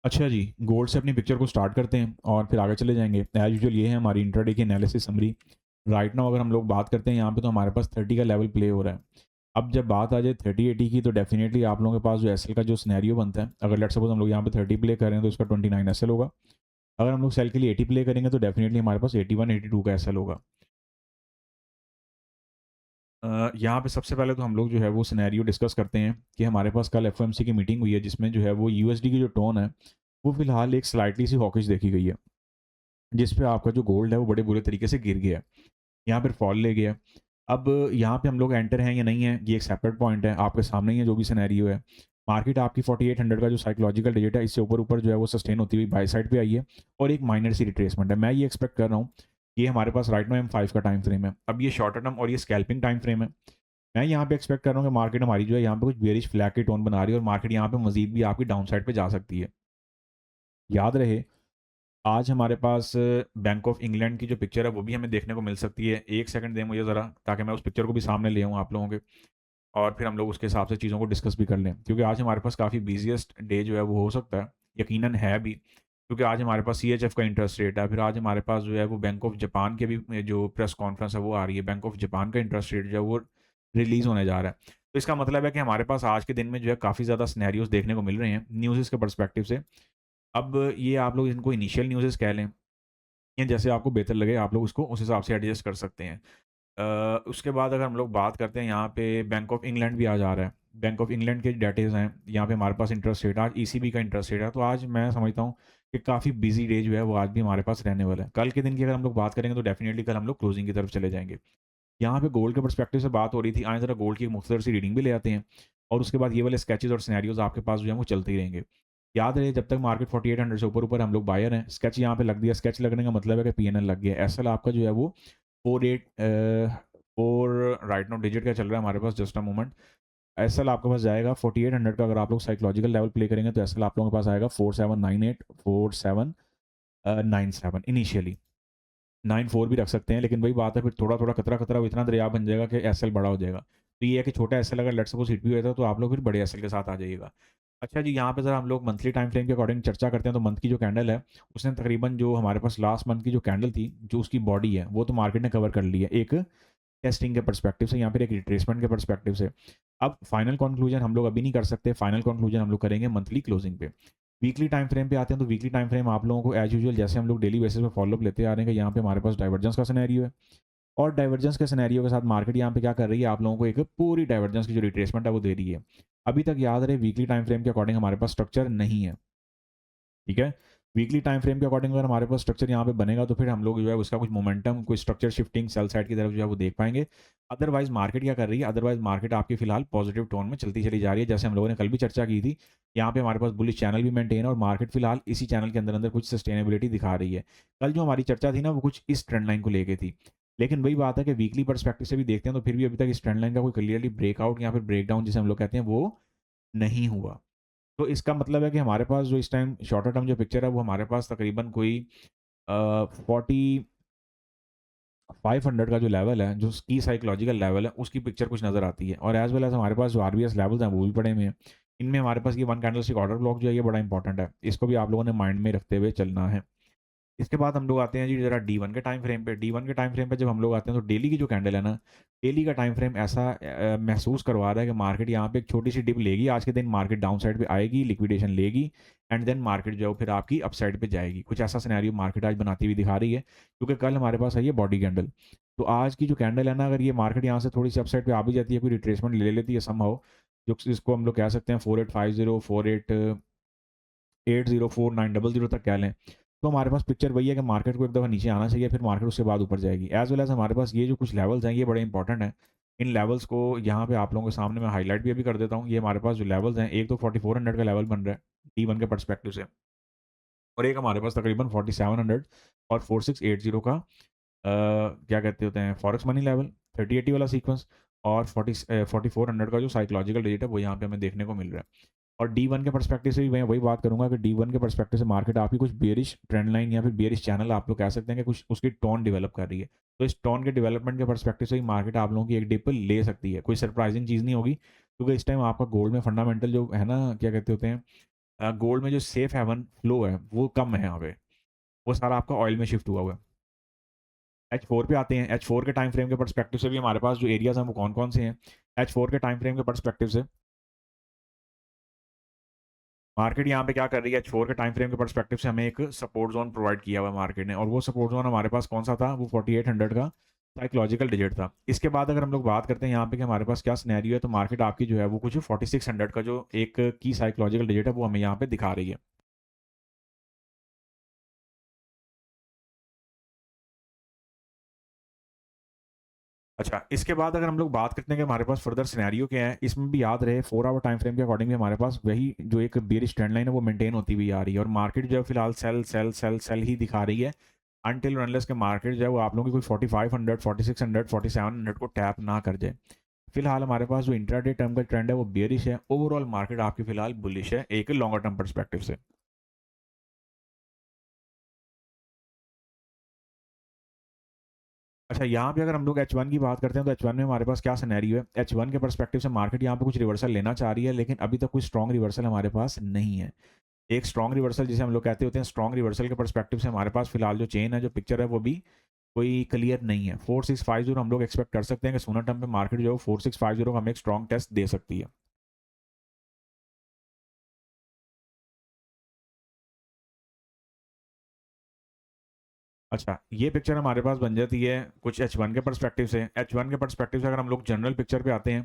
अच्छा जी, गोल्ड से अपनी पिक्चर को स्टार्ट करते हैं और फिर आगे चले जाएँगे। एज़ यूजुअल ये है हमारी इंट्राडे की एनालिसिस समरी। राइट नाउ अगर हम लोग बात करते हैं यहाँ पे तो हमारे पास 30 का लेवल प्ले हो रहा है। अब जब बात आ जाए 30-80 की तो डेफ़िनेटली आप लोगों के पास जो एसएल का जो सिनेरियो बनता है, अगर लेट्स सपोज़ हम लोग यहाँ पे 30 प्ले कर रहे हैं तो इसका 29 एसएल होगा। अगर हम लोग सेल के लिए 80 प्ले करेंगे तो डेफ़िनेटली हमारे पास 81-82 का एसएल होगा। यहाँ पे सबसे पहले तो हम लोग जो है वो सिनेरियो डिस्कस करते हैं कि हमारे पास कल एफओएमसी की मीटिंग हुई है जिसमें जो है वो यूएसडी की जो टोन है, वो फ़िलहाल एक स्लाइटली सी हॉकिश देखी गई है। जिस पे आपका जो गोल्ड है वो बड़े बुरे तरीके से गिर गया है। यहाँ पर फॉल ले गया है। अब यहाँ पे हम लोग एंटर हैं या नहीं है, ये एक सेपरेट पॉइंट है। आपके सामने ही है जो भी सिनेरियो है। मार्केट आपकी 4800 का जो साइकोलॉजिकल डिजिट है, इससे ऊपर-ऊपर जो है वो सस्टेन होती हुई बाय साइड पे आई है और एक माइनर सी रिट्रेसमेंट है। मैं ये एक्सपेक्ट कर रहा हूँ, ये हमारे पास राइट नाउ एम5 का टाइम फ्रेम है। अब ये शॉर्टर टर्म और ये स्कैल्पिंग टाइम फ्रेम है। मैं यहाँ पे एक्सपेक्ट कर रहा हूँ कि मार्केट हमारी जो है यहाँ पे कुछ बेयरिश फ्लैग की टोन बना रही है और मार्केट यहाँ पे मज़ीद भी आपकी डाउन साइड पे जा सकती है। याद रहे आज हमारे पास बैंक ऑफ इंग्लैंड की जो पिक्चर है वो भी हमें देखने को मिल सकती है। 1 सेकंड दें मुझे ज़रा ताकि मैं उस पिक्चर को भी सामने ले आऊँ आप लोगों के और फिर हम लोग उसके हिसाब से चीज़ों को डिस्कस भी कर लें। क्योंकि आज हमारे पास काफ़ी बिज़ीएस्ट डे जो है वो हो सकता है, यकीनन है भी। क्योंकि आज हमारे पास सीएचएफ का इंटरेस्ट रेट है, फिर आज हमारे पास जो है वो बैंक ऑफ जापान के भी जो प्रेस कॉन्फ्रेंस है वो आ रही है। बैंक ऑफ जापान का इंटरेस्ट रेट जो है वो रिलीज़ होने जा रहा है। तो इसका मतलब है कि हमारे पास आज के दिन में जो है काफ़ी ज़्यादा सिनेरियोज़ देखने को मिल रहे हैं, न्यूज़ेज़ के पर्सपेक्टिव से। अब ये आप लोग इनको इनिशियल न्यूज़ेज़ कह लें या जैसे आपको बेहतर लगे आप लोग उसको उस हिसाब से एडजस्ट कर सकते हैं। उसके बाद अगर हम लोग बात करते हैं यहाँ पे बैंक ऑफ इंग्लैंड भी आज आ रहा है। बैंक ऑफ इंग्लैंड के डेटेज़ हैं, यहाँ पे हमारे पास इंटरेस्ट रेट आज ईसीबी का इंटरेस्ट रेट है, तो आज मैं समझता हूँ कि काफ़ी बिज़ी डे जो है वो आज भी हमारे पास रहने वाला है। कल के दिन की अगर हम लोग बात करेंगे तो डेफ़िनिटली कल हम लोग क्लोजिंग की तरफ चले जाएँगे। यहाँ पे गोल्ड के पर्सपेक्टिव से बात हो रही थी, आएँ ज़रा गोल्ड की एक मुख्तसर सी रीडिंग भी ले आते हैं और उसके बाद ये वाले स्केचेज़ और सिनेरियोज़ आपके पास जो हैं वो चलते ही रहेंगे। याद रहे जब तक मार्केट 4800 से ऊपर-ऊपर हम लोग बायर हैं, स्केच यहाँ पे लग दिया, स्केच लगने का मतलब है कि पीएनएल लग गया। एसएल आपका जो है वो 4 राइट नाउ डिजिट का चल रहा है हमारे पास जस्ट अ मोमेंट। एसएल आपके पास जाएगा 4800 का अगर आप लोग साइकोलॉजिकल लेवल प्ले करेंगे तो एसएल आप लोगों के पास आएगा 4798 4797 इनिशियली। 94 भी रख सकते हैं, लेकिन वही बात है फिर थोड़ा-थोड़ा, कतरा-कतरा वो इतना दरिया बन जाएगा कि एसएल बड़ा हो जाएगा। तो ये है कि छोटा एसएल अगर लेट्स सपोज़ हिट भी होता है तो आप लोग फिर बड़े एसएल के साथ आ जाइएगा। अच्छा जी, यहाँ पे ज़रा हम लोग मंथली टाइम फ्रेम के अकॉर्डिंग चर्चा करते हैं, तो मंथ की जो कैंडल है, उसने तकरीबन जो हमारे पास लास्ट मंथ की जो कैंडल थी, जो उसकी बॉडी है, वो तो मार्केट ने कवर कर ली है। एक टेस्टिंग के पर्सपेक्टिव से, यहाँ पे एक रिट्रेसमेंट के पर्सपेक्टिव से। अब फाइनल कंक्लूजन हम लोग अभी नहीं कर सकते, फाइनल कंक्लूजन हम लोग करेंगे मंथली क्लोजिंग पे। वीकली टाइम फ्रेम पे आते हैं, तो वीकली टाइम फ्रेम आप लोगों को एज़ यूजुअल जैसे हम लोग डेली बेसिस पे फॉलोअप लेते आ रहे हैं कि यहाँ पे हमारे पास डाइवर्जेंस का सिनेरियो है और डाइवर्जेंस के सिनेरियो के साथ मार्केट यहाँ पे क्या कर रही है, आप लोगों को एक पूरी डाइवर्जेंस की जो रिट्रेसमेंट है वो दे रही है। अभी तक याद रहे वीकली टाइम फ्रेम के अकॉर्डिंग हमारे पास स्ट्रक्चर नहीं है। ठीक है? वीकली टाइम फ्रेम के अकॉर्डिंग अगर हमारे पास स्ट्रक्चर यहाँ पे बनेगा तो फिर हम लोग जो है उसका कुछ मोमेंटम, कोई स्ट्रक्चर शिफ्टिंग सेल साइड की तरफ जो है वो देख पाएँगे। अदरवाइज़ मार्केट क्या कर रही है? अदरवाइज़ मार्केट आपकी फिलहाल पॉजिटिव टोन में चलती चली जा रही है। जैसे हम लोगों ने कल भी चर्चा की थी, यहाँ पे हमारे पास बुलिश चैनल भी मेंटेन है और मार्केट फिलहाल इसी चैनल के अंदर-अंदर कुछ सस्टेनेबिलिटी दिखा रही है। कल जो हमारी चर्चा थी ना वो कुछ इस ट्रेंड लाइन को लेके थी। लेकिन वही बात है कि वीकली पर्सपेक्टिव से भी देखते हैं तो फिर भी अभी तक इस ट्रेंड लाइन का कोई क्लियरली ब्रेकआउट या फिर ब्रेकडाउन जिसे हम लोग कहते हैं वो नहीं हुआ। तो इसका मतलब है कि हमारे पास जो इस टाइम शॉर्टर टर्म जो पिक्चर है वो हमारे पास तकरीबन कोई 4500 का जो लेवल है, जो की साइकोलॉजिकल लेवल है, उसकी पिक्चर कुछ नज़र आती है और एज़ वेल एज़ हमारे पास जो आरबीएस लेवल्स हैं वो भी पड़े हुए हैं। इनमें हमारे पास ये वन कैंडलस्टिक ऑर्डर ब्लॉक जो है ये बड़ा इंपॉर्टेंट है। इसको भी आप लोगों ने माइंड में रखते हुए चलना है। इसके बाद हम लोग आते हैं जी ज़रा डी1 के टाइम फ्रेम पे। डी1 के टाइम फ्रेम पे जब हम लोग आते हैं तो डेली की जो कैंडल है ना, डेली का टाइम फ्रेम ऐसा महसूस करवा रहा है कि मार्केट यहाँ पे एक छोटी-सी डिप लेगी। आज के दिन मार्केट डाउन साइड पे आएगी, लिक्विडेशन लेगी एंड देन मार्केट जो है फिर आपकी अप साइड पे जाएगी। कुछ ऐसा सिनेरियो मार्केट आज बनाती हुई दिखा रही है, क्योंकि कल हमारे पास आई है बॉडी कैंडल। तो आज की जो कैंडल है ना, अगर ये मार्केट यहाँ से थोड़ी-सी अप साइड पे आ भी जाती है, कोई रिट्रेसमेंट ले लेती है समहाउ, जो जिसको हम लोग कह सकते हैं 4850, 48,04900 तक कह लें। तो हमारे पास पिक्चर वही है कि मार्केट को एक दफ़ा नीचे आना चाहिए, फिर मार्केट उसके बाद ऊपर जाएगी। एज़ वेल एज़ हमारे पास ये जो कुछ लेवल्स हैं, ये बड़े इंपॉर्टेंट हैं। इन लेवल्स को यहाँ पे आप लोगों के सामने मैं हाइलाइट भी अभी कर देता हूँ। ये हमारे पास जो लेवल्स हैं, एक तो 4400 का लेवल बन रहा है, T1 के पर्सपेक्टिव से और एक हमारे पास तकरीबन 4700 और 4680 का क्या कहते होते हैं फॉरेक्स मनी लेवल, 3080 वाला सीक्वेंस और 4400 का जो साइकोलॉजिकल डिजिट है, वो यहाँ पे हमें देखने को मिल रहा है। और डी1 के पर्सपेक्टिव से भी मैं वही बात करूँगा कि डी1 के पर्सपेक्टिव से मार्केट आपकी कुछ बेयरिश ट्रेंड लाइन या फिर बेयरिश चैनल आप लोग कह सकते हैं कि कुछ उसकी टोन डेवलप कर रही है। तो इस टोन के डेवलपमेंट के पर्सपेक्टिव से ही मार्केट आप लोगों की एक डिप ले सकती है। कोई सरप्राइजिंग चीज़ नहीं होगी, क्योंकि इस टाइम आपका गोल्ड में फंडामेंटल जो है ना, क्या कहते होते हैं गोल्ड में जो सेफ हेवन फ्लो है वो कम है यहाँ पे, वो सारा आपका ऑयल में शिफ्ट हुआ हुआ है। H4 पे आते हैं, H4 के टाइम फ्रेम के पर्सपेक्टिव से भी हमारे पास जो एरियाज हैं वो कौन कौन से हैं। H4 के टाइम फ्रेम के पर्सपेक्टिव से मार्केट यहाँ पे क्या कर रही है, H4 के टाइम फ्रेम के पर्सपेक्टिव से हमें एक सपोर्ट जोन प्रोवाइड किया हुआ है मार्केट ने, और वो सपोर्ट जोन हमारे पास कौन सा था, वो 4800 का साइकोलॉजिकल डिजिट था। इसके बाद अगर हम लोग बात करते हैं यहाँ पे कि हमारे पास क्या सिनेरियो है, तो मार्केट आपकी जो है वो कुछ 4600 का जो एक की साइकोलॉजिकल डिजिट है वो हमें यहाँ पे दिखा रही है। अच्छा, इसके बाद अगर हम लोग बात करते हैं कि हमारे पास फर्दर सिनेरियो क्या है, इसमें भी याद रहे 4 आवर टाइम फ्रेम के अकॉर्डिंग भी हमारे पास वही जो एक बेयरिश ट्रेंड लाइन है वो मेंटेन होती हुई आ रही है, और मार्केट जो है फिलहाल सेल सेल सेल सेल ही दिखा रही है अनटिल अनलेस के मार्केट जो है वो आप लोगों की कोई 4500 4600 4700 को टैप ना कर जाए। फिलहाल हमारे पास जो इंट्राडे टर्म का ट्रेंड है वो बेयरिश है, ओवरऑल मार्केट आपकी फिलहाल बुलिश है एक लॉन्गर टर्म परस्पेक्टिव से। अच्छा, यहाँ पे अगर हम लोग H1 की बात करते हैं तो H1 में हमारे पास क्या सिनेरियो है, H1 के पर्सपेक्टिव से मार्केट यहाँ पे कुछ रिवर्सल लेना चाह रही है, लेकिन अभी तक कोई स्ट्रॉन्ग रिवर्सल हमारे पास नहीं है। एक स्ट्रॉन्ग रिवर्सल जिसे हम लोग कहते होते हैं, स्ट्रॉन्ग रिवर्सल के पर्सपेक्टिव से हमारे पास फिलहाल जो चेन है, जो पिक्चर है, वो भी कोई क्लियर नहीं है। 4650 हम लोग एक्सपेक्ट कर सकते हैं कि सोना टर्म पे मार्केट जो है 4650 का हमें एक स्ट्रॉन्ग टेस्ट दे सकती है। अच्छा, ये पिक्चर हमारे पास बन जाती है कुछ H1 के पर्सपेक्टिव से। H1 के पर्सपेक्टिव से अगर हम लोग जनरल पिक्चर पे आते हैं,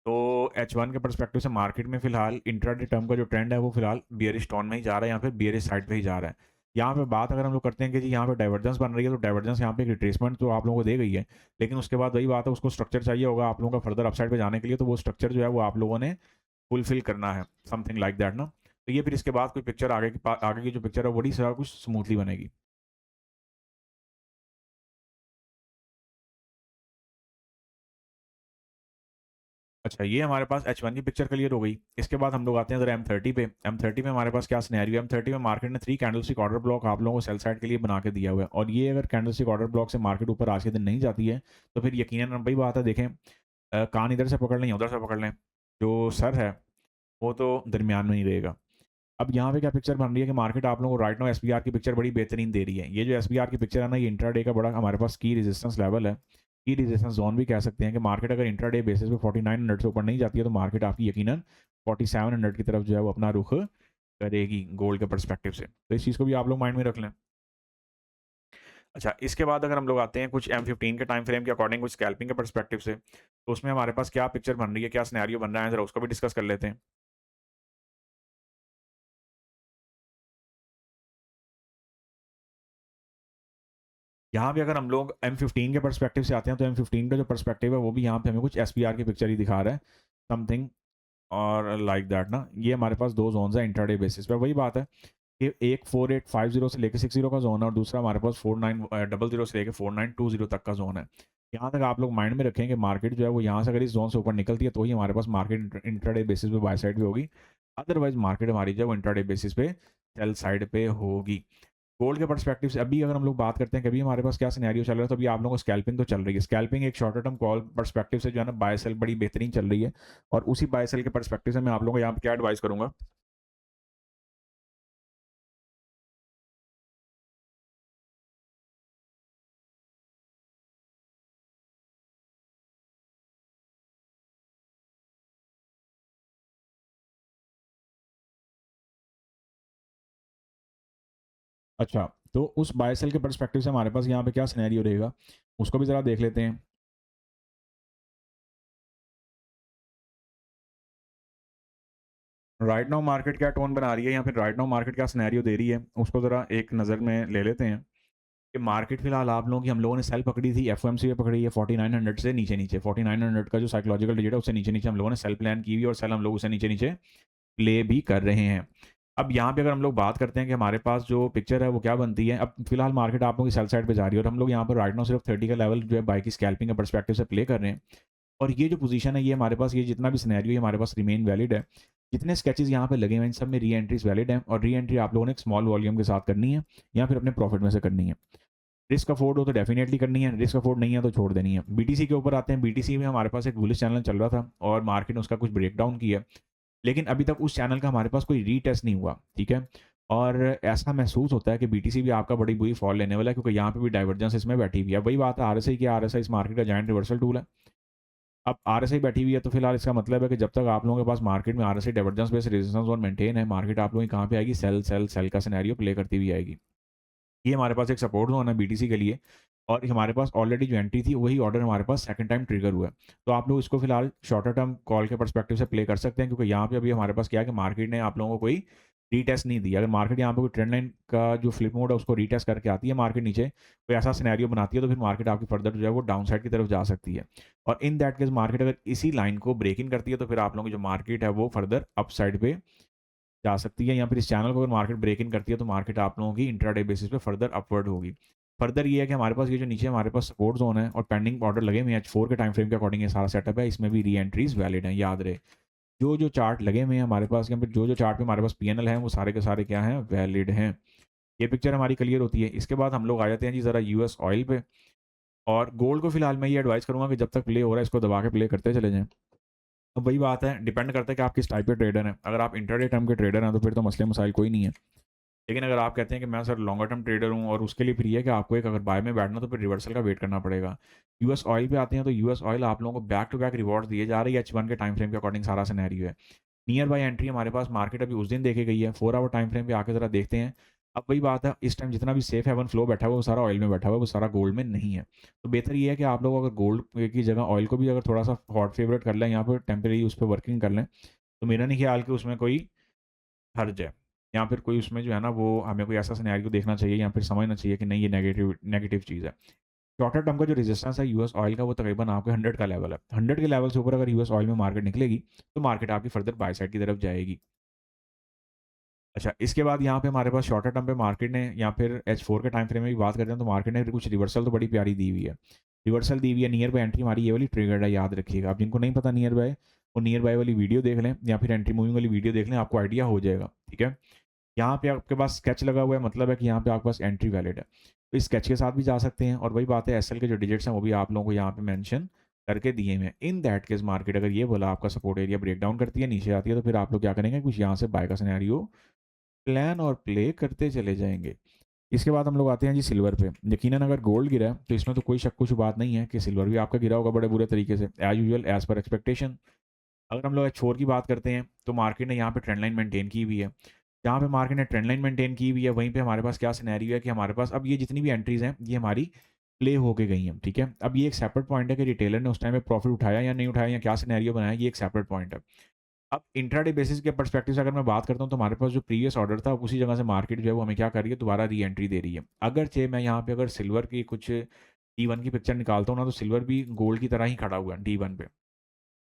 तो H1 के पर्सपेक्टिव से मार्केट में फिलहाल इंट्राडे टर्म का जो ट्रेंड है वो फिलहाल बियरिश टोन में ही जा रहा है, या फिर बियरिश साइड पे ही जा रहा है। यहाँ पे बात अगर हम लोग करते हैं कि जी यहाँ पे डाइवर्जेंस बन रही है, तो डाइवर्जेंस यहाँ पे एक रिट्रेसमेंट तो आप लोगों को दे गई है, लेकिन उसके बाद वही बात है, उसको स्ट्रक्चर चाहिए होगा आप लोगों का फर्दर अपसाइड पे जाने के लिए, तो वो स्ट्रक्चर जो है वो आप लोगों ने फुलफिल करना है, समथिंग लाइक दैट ना। तो ये फिर इसके बाद कोई पिक्चर आगे की जो पिक्चर है बड़ी सारा कुछ स्मूथली बनेगी। अच्छा, ये हमारे पास H1 की पिक्चर क्लियर हो गई। इसके बाद हम लोग आते हैं M30 पे। M30 में हमारे पास क्या सिनेरियो है, M30 में मार्केट ने 3 कैंडलस्टिक ऑर्डर ब्लॉक आप लोगों को सेल साइड के लिए बना के दिया हुआ है, और ये अगर कैंडलस्टिक ऑर्डर ब्लॉक से मार्केट ऊपर आज के दिन नहीं जाती है, तो फिर यकीनन वही बात है, देखें कान इधर से पकड़ लें या उधर से पकड़ लें, जो सर है वो तो दरमियान में ही रहेगा। अब यहाँ पे क्या पिक्चर बन रही है कि मार्केट आप लोगों को राइट नाउ एसबीआर की पिक्चर बड़ी बेहतरीन दे रही है। ये जो एसबीआर की पिक्चर है ना, ये इंट्राडे का बड़ा हमारे पास की रेजिस्टेंस लेवल है, की रेजिस्टेंस जोन भी कह सकते हैं, कि मार्केट अगर इंट्राडे बेसिस पे 4900 से ऊपर नहीं जाती है, तो मार्केट आपकी यकीनन 4700 की तरफ जो है वो अपना रुख करेगी गोल्ड के परस्पेक्टिव से। तो इस चीज़ को भी आप लोग माइंड में रख लें। अच्छा, इसके बाद अगर हम लोग आते हैं कुछ M15 के टाइम फ्रेम के अकॉर्डिंग कुछ स्कैल्पिंग के परस्पेक्टिव से, तो उसमें हमारे पास क्या पिक्चर बन रही है, क्या सिनेरियो बन रहा है, जरा उसको भी डिस्कस कर लेते हैं। यहाँ पे अगर हम लोग M15 के पर्सपेक्टिव से आते हैं, तो M15 का जो पर्सपेक्टिव है वो भी यहाँ पे हमें कुछ SPR की पिक्चर ही दिखा रहा है, समथिंग और लाइक दैट ना। ये हमारे पास दो जोन्स हैं इंट्राडे बेसिस पे। वही बात है कि एक 4850 से लेकर 60 का जोन है, और दूसरा हमारे पास 4900 से लेकर 4920 तक का जोन है। यहाँ तक आप लोग माइंड में रखें कि मार्केट जो है वो यहाँ से अगर इस जोन से ऊपर निकलती है, तो ही हमारे पास मार्केट इंट्राडे बेसिस पे बाय साइड पे होगी, अदरवाइज मार्केट हमारी जो है वो इंट्राडे बेसिस पे सेल साइड पे होगी। गोल्ड के पर्सपेक्टिव से अभी अगर हम लोग बात करते हैं कि अभी हमारे पास क्या सिनेरियो चल रहा है, तो अभी आप लोगों को स्कैल्पिंग तो चल रही है। स्कैल्पिंग एक शॉर्टर टर्म कॉल पर्सपेक्टिव से जो है ना, बाय सेल बड़ी बेहतरीन चल रही है, और उसी बाय सेल के पर्सपेक्टिव से मैं आप लोगों को यहाँ पे क्या एडवाइस करूंगा। अच्छा, तो उस बाय सेल के पर्सपेक्टिव से हमारे पास यहाँ पे क्या सिनेरियो रहेगा, उसको भी ज़रा देख लेते हैं। राइट नाउ मार्केट क्या टोन बना रही है, या फिर राइट नाउ मार्केट क्या सिनेरियो दे रही है, उसको ज़रा एक नज़र में ले लेते हैं। कि मार्केट फिलहाल आप लोगों की हम लोगों ने सेल पकड़ी थी, एफओएमसी पे पकड़ी है 4900 से नीचे नीचे, 4900 का जो साइकोलॉजिकल डिजिट है उससे नीचे नीचे हम लोगों ने सेल प्लान की हुई, और सेल हम लोग उसे नीचे नीचे प्ले भी कर रहे हैं। अब यहाँ पे अगर हम लोग बात करते हैं कि हमारे पास जो पिक्चर है वो क्या बनती है, अब फिलहाल मार्केट आप लोगों की सेल साइड पे जा रही है, और हम लोग यहाँ पर राइट नाउ सिर्फ 30 का लेवल जो है बाई की स्कैल्पिंग के परस्पेक्टिव से प्ले कर रहे हैं। और ये जो पोजीशन है, ये हमारे पास ये जितना भी सिनेरियो हमारे पास रिमेन वैलिड है, जितने स्केचेस यहाँ पे लगे हुए हैं इन सब में री एंट्रीज वैलिड है, और री एंट्री आप लोगों ने एक स्मॉल वॉल्यूम के साथ करनी है, या फिर अपने प्रॉफिट में से करनी है। रिस्क अफोर्ड हो तो डेफिनेटली करनी है, रिस्क अफोर्ड नहीं है तो छोड़ देनी है। बीटीसी के ऊपर आते हैं। बीटीसी में हमारे पास एक बुलिश चैनल चल रहा था, और मार्केट ने उसका कुछ ब्रेकडाउन किया, लेकिन अभी तक उस चैनल का हमारे पास कोई रीटेस्ट नहीं हुआ, ठीक है? और ऐसा महसूस होता है कि बीटीसी भी आपका बड़ी बुरी फॉल लेने वाला है, क्योंकि यहाँ पे भी डाइवर्जेंस इसमें बैठी हुई है। वही बात है आरएसआई की, आरएसआई इस मार्केट का जायंट रिवर्सल टूल है। अब आरएसआई बैठी हुई है तो फिलहाल इसका मतलब है कि जब तक आप लोगों के पास मार्केट में RSI divergence based resistance zone maintain है, मार्केट आप लोगों की कहाँ पे आएगी? सेल सेल सेल का सिनेरियो प्ले करती हुई आएगी। ये हमारे पास एक सपोर्ट जोन है बीटीसी के लिए, और हमारे पास ऑलरेडी जो एंट्री थी वही ऑर्डर हमारे पास सेकंड टाइम ट्रिगर हुआ है। तो आप लोग इसको फिलहाल शॉर्टर टर्म कॉल के पर्सपेक्टिव से प्ले कर सकते हैं, क्योंकि यहाँ पे अभी हमारे पास क्या है कि मार्केट ने आप लोगों को कोई रीटेस्ट नहीं दिया। अगर मार्केट यहाँ पे कोई ट्रेंड लाइन का जो फ्लिप मोड है उसको रीटेस्ट करके आती है मार्केट नीचे, कोई ऐसा सिनेरियो बनाती है, तो फिर मार्केट आपकी फर्दर जो है वो डाउन साइड की तरफ जा सकती है। और इन दैट केस मार्केट अगर इसी लाइन को ब्रेक इन करती है तो फिर आप लोगों की जो मार्केट है वो फर्दर अप साइड पे जा सकती है, या फिर इस चैनल को अगर मार्केट ब्रेक इन करती है तो मार्केट आप लोगों की इंट्राडे बेसिस पे फर्दर अपवर्ड होगी। फर्दर ये है कि हमारे पास ये जो नीचे हमारे पास सपोर्ट जोन है और पेंडिंग ऑर्डर लगे हुए हैं H4 के टाइम फ्रेम के अकॉर्डिंग ये सारा सेटअप है, इसमें भी री एंट्रीज वैलिड हैं, याद रहे। जो चार्ट लगे हुए हैं हमारे पास, या फिर जो चार्ट पे हमारे पास पीएनएल है वो सारे के सारे क्या हैं? वैलिड हैं। ये पिक्चर हमारी क्लियर होती है। इसके बाद हम लोग आ जाते हैं जी ज़रा यूएस ऑयल पे, और गोल्ड को फिलहाल मैं ये एडवाइस करूंगा कि जब तक प्ले हो रहा है इसको दबा के प्ले करते चले जाएं। अब वही बात है, डिपेंड करता है कि आप किस टाइप के ट्रेडर हैं। अगर आप इंटरडे टर्म के ट्रेडर हैं तो फिर तो मसले मसाइल कोई नहीं है। लेकिन अगर आप कहते हैं कि मैं सर लॉन्गर टर्म ट्रेडर हूँ और उसके लिए फिर ये है कि आपको एक अगर बाय में बैठना तो फिर रिवर्सल का वेट करना पड़ेगा। यूएस ऑयल पे आते हैं तो यूएस ऑयल आप लोगों को बैक टू बैक रिवॉर्ड दिए जा रही है, H1 के टाइम फ्रेम के अकॉर्डिंग सारा सिनेरियो है। नियर बाय एंट्री हमारे पास मार्केट अभी उस दिन देखे गई है, 4 आवर टाइम फ्रेम पे आके जरा देखते हैं। अब वही बात है, इस टाइम जितना भी सेफ हेवन फ्लो बैठा हुआ है वो सारा ऑयल में बैठा हुआ है, वो सारा गोल्ड में नहीं है। तो बेहतर ये है कि आप लोग अगर गोल्ड की जगह ऑयल को भी अगर थोड़ा सा हॉट फेवरेट कर लें, यहाँ पर टेम्परेरी उस पर वर्किंग कर लें, तो मेरा नहीं ख्याल कि उसमें कोई हर्ज है, या फिर कोई उसमें जो है ना वो हमें कोई ऐसा सिनेरियो देखना चाहिए या फिर समझना चाहिए कि नहीं ये नेगेटिव नेगेटिव चीज़ है। शॉर्टर टर्म का जो रेजिस्टेंस है यूएस ऑयल का वो तकरीबन आपके 100 का लेवल है। 100 के लेवल से ऊपर अगर यूएस ऑयल में मार्केट निकलेगी तो मार्केट आपकी फर्दर बाय साइड की तरफ जाएगी। अच्छा, इसके बाद यहाँ पे हमारे पास शॉर्टर टर्म पे मार्केट ने, या फिर H4 के टाइम फ्रेम में भी बात करते हैं तो मार्केट ने कुछ रिवर्सल तो बड़ी प्यारी दी हुई है। रिवर्सल दी हुई है, नियर बाय एंट्री हमारी ये वाली ट्रिगर्ड है, याद रखिएगा। आप जिनको नहीं पता नियर बाय, वो नियर बाय वाली वीडियो देख लें या फिर एंट्री मूविंग वाली वीडियो देख लें, आपको आइडिया हो जाएगा, ठीक है। यहाँ पे आपके पास स्केच लगा हुआ है, मतलब है कि यहाँ पे आपके पास एंट्री वैलिड है। तो इस स्केच के साथ भी जा सकते हैं, और वही बात है एसएल के जो डिजिट्स हैं वो भी आप लोगों को यहाँ पे मेंशन करके दिए हुए हैं। इन दैट केस मार्केट अगर ये बोला आपका सपोर्ट एरिया ब्रेक डाउन करती है, नीचे आती है, तो फिर आप लोग क्या करेंगे? कुछ यहाँ से बाय का सिनेरियो प्लान और प्ले करते चले जाएंगे। इसके बाद हम लोग आते हैं जी सिल्वर पे। यकीनन अगर गोल्ड गिरा है तो इसमें तो कोई शक कुछ बात नहीं है कि सिल्वर भी आपका गिरा होगा बड़े बुरे तरीके से, as usual as per expectation. अगर हम लोग H4 की बात करते हैं तो मार्केट ने यहाँ पे ट्रेंड लाइन मेंटेन की हुई है। जहाँ पे मार्केट ने ट्रेंड लाइन मेंटेन की हुई है वहीं पे हमारे पास क्या सिनेरियो है कि हमारे पास अब ये जितनी भी एंट्रीज हैं ये हमारी प्ले होके गई हैं, ठीक है। अब ये एक सेपरेट पॉइंट है कि रिटेलर ने उस टाइम पे प्रॉफिट उठाया या नहीं उठाया या क्या सिनेरियो बनाया, ये एक सेपरेट पॉइंट है। अब इंट्राडे बेसिस के पर्सपेक्टिव से अगर मैं बात करता हूँ तो हमारे पास जो प्रीवियस ऑर्डर था उसी जगह से मार्केट जो है वो हमें क्या कर रही है? दोबारा री एंट्री दे रही है। अगर चे मैं यहाँ पे अगर सिल्वर की कुछ D1 की पिक्चर निकालता हूँ ना, तो सिल्वर भी गोल्ड की तरह ही खड़ा हुआ है D1 पे,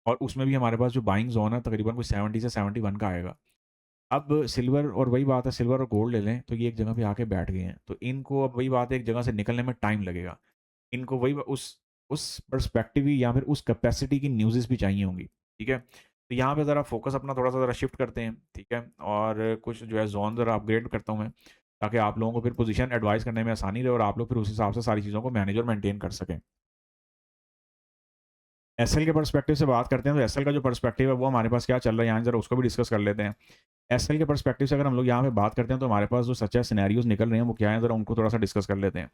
और उसमें भी हमारे पास जो बाइंग जोन है तकरीबन कोई 70 से 71 का आएगा। अब सिल्वर, और वही बात है सिल्वर और गोल्ड ले लें तो ये एक जगह पे आके बैठ गए हैं, तो इनको अब वही बात है एक जगह से निकलने में टाइम लगेगा। इनको वही उस पर्सपेक्टिव या फिर उस कैपेसिटी की न्यूज़ेस भी चाहिए होंगी, ठीक है। तो यहाँ पे ज़रा फोकस अपना थोड़ा सा ज़रा शिफ्ट करते हैं, ठीक है, और कुछ जो है जोन ज़रा अपग्रेड करता हूँ मैं, ताकि आप लोगों को फिर पोजीशन एडवाइस करने में आसानी रहे और आप लोग फिर उस हिसाब से सारी चीज़ों को मैनेज और मेंटेन कर सकें। एसएल के पर्सपेक्टिव से बात करते हैं तो एसएल का जो पर्सपेक्टिव है वो हमारे पास क्या चल रहा है, यहाँ ज़रा उसको भी डिस्कस कर लेते हैं। एसएल के पर्सपेक्टिव से अगर हम लोग यहाँ पे बात करते हैं तो हमारे पास जो सच्चा सिनेरियोज निकल रहे हैं वो क्या है, ज़रा उनको थोड़ा सा डिस्कस कर लेते हैं।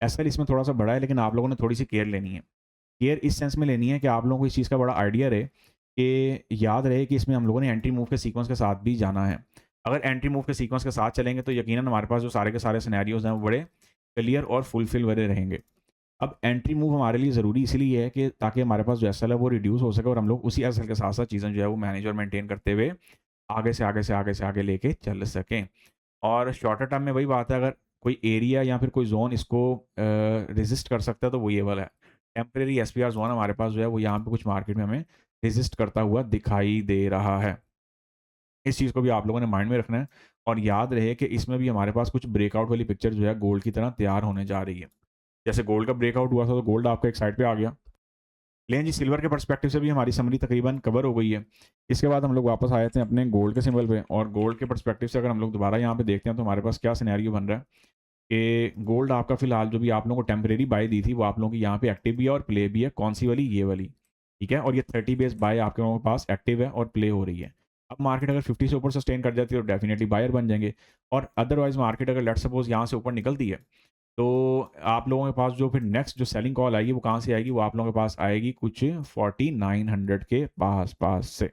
एसएल इसमें थोड़ा सा बड़ा है, लेकिन आप लोगों ने थोड़ी सी केयर लेनी है। केयर इस सेंस में लेनी है कि आप लोगों को इस चीज़ का बड़ा आइडिया रहे, कि याद रहे कि इसमें हम लोगों ने एंट्री मूव के सीक्वेंस के साथ भी जाना है। अगर एंट्री मूव के सीक्वेंस के साथ चलेंगे तो यकीनन हमारे पास जो सारे के सारे सिनेरियोज हैं वो बड़े क्लियर और फुलफिल वाले रहेंगे। अब एंट्री मूव हमारे लिए ज़रूरी इसलिए है कि ताकि हमारे पास जो एसएल है वो रिड्यूस हो सके और हम लोग उसी एसएल के साथ साथ चीज़ें जो है वो मैनेज और मेंटेन करते हुए आगे लेके चल सकें। और शॉर्टर टर्म में वही बात है, अगर कोई एरिया या फिर कोई जोन इसको रेजिस्ट कर सकता है तो वो ये वाला है। टेम्परेरी एसपीआर जोन हमारे पास जो है वो यहाँ पे कुछ मार्केट में हमें रेजिस्ट करता हुआ दिखाई दे रहा है। इस चीज़ को भी आप लोगों ने माइंड में रखना है, और याद रहे कि इसमें भी हमारे पास कुछ ब्रेकआउट वाली पिक्चर जो है गोल्ड की तरह तैयार होने जा रही है। जैसे गोल्ड का ब्रेकआउट हुआ था तो गोल्ड आपका एक साइड पे आ गया। लेकिन जी सिल्वर के पर्सपेक्टिव से भी हमारी समरी तकरीबन कवर हो गई है। इसके बाद हम लोग वापस आए थे अपने गोल्ड के सिंबल पे, और गोल्ड के पर्सपेक्टिव से अगर हम लोग दोबारा यहाँ पे देखते हैं तो हमारे पास क्या सिनेरियो बन रहा है कि गोल्ड आपका फिलहाल जो भी आप लोगों को टेम्परेरी बाय दी थी वो आप लोगों की यहाँ पे एक्टिव भी है और प्ले भी है। कौन सी वाली? ये वाली, ठीक है। और ये 30 बेस बाय आपके लोगों के पास एक्टिव है और प्ले हो रही है। अब मार्केट अगर 50 से ऊपर सस्टेन कर जाती है तो डेफिनेटली बायर बन जाएंगे, और अदरवाइज मार्केट अगर लेट्स सपोज यहाँ से ऊपर निकलती है, तो आप लोगों के पास जो फिर नेक्स्ट जो सेलिंग कॉल आएगी वो कहाँ से आएगी, वो आप लोगों के पास आएगी कुछ 4900 के पास पास से।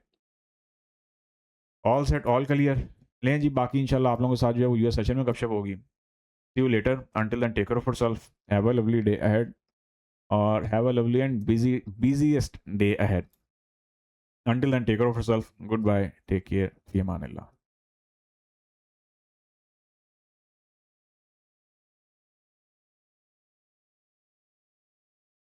All set, all clear. लें जी, बाकी इंशाल्लाह आप लोगों के साथ जो है वो यूएस सेशन में गपशप होगी। See you later, until then take care of yourself, have a lovely day ahead, और have a lovely and busiest day ahead. Until then, take care of yourself. Goodbye. Take care. Fi aman Allah.